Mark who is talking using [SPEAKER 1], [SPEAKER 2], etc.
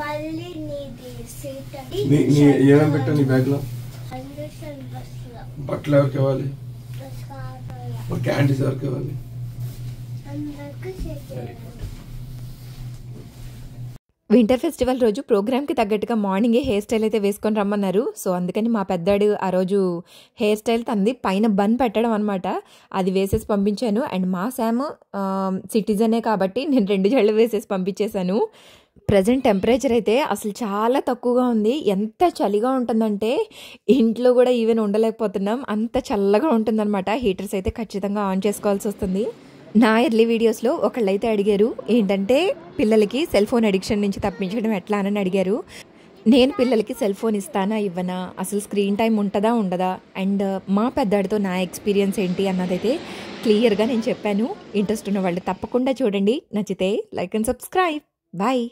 [SPEAKER 1] మళ్ళీ నీది సీట్
[SPEAKER 2] ఏమేమి పెట్టావు నీ బ్యాగ్ లో? బట్టలు ఎవరికి ఇవ్వాలి? క్యాండీస్ ఎవరికి ఇవ్వాలి?
[SPEAKER 3] వింటర్ ఫెస్టివల్ రోజు ప్రోగ్రామ్కి తగ్గట్టుగా మార్నింగే హెయిర్ స్టైల్ అయితే వేసుకొని రమ్మన్నారు. సో అందుకని మా పెద్దాడు ఆ రోజు హెయిర్ స్టైల్ తంది పైన బన్ పెట్టడం అనమాట, అది వేసేసి పంపించాను. అండ్ మా శామ్ సిటిజనే కాబట్టి నేను 2 జళ్ళు వేసేసి పంపించేశాను. ప్రజెంట్ టెంపరేచర్ అయితే అసలు చాలా తక్కువగా ఉంది. ఎంత చలిగా ఉంటుందంటే ఇంట్లో కూడా ఈవెన్ ఉండలేకపోతున్నాం, అంత చల్లగా ఉంటుందన్నమాట. హీటర్స్ అయితే ఖచ్చితంగా ఆన్ చేసుకోవాల్సి వస్తుంది. నా ఎర్లీ వీడియోస్లో ఒకళ్ళైతే అడిగారు ఏంటంటే పిల్లలకి సెల్ ఫోన్ అడిక్షన్ నుంచి తప్పించడం ఎట్లా అని అడిగారు. నేను పిల్లలకి సెల్ ఫోన్ ఇస్తానా ఇవ్వనా, అసలు స్క్రీన్ టైం ఉంటుందా ఉండదా, అండ్ మా పెద్దాడితో నా ఎక్స్పీరియన్స్ ఏంటి అన్నదైతే క్లియర్గా నేను చెప్పాను. ఇంట్రెస్ట్ ఉన్న వాళ్ళు తప్పకుండా చూడండి. నచ్చితే లైక్ అండ్ సబ్స్క్రైబ్. బాయ్.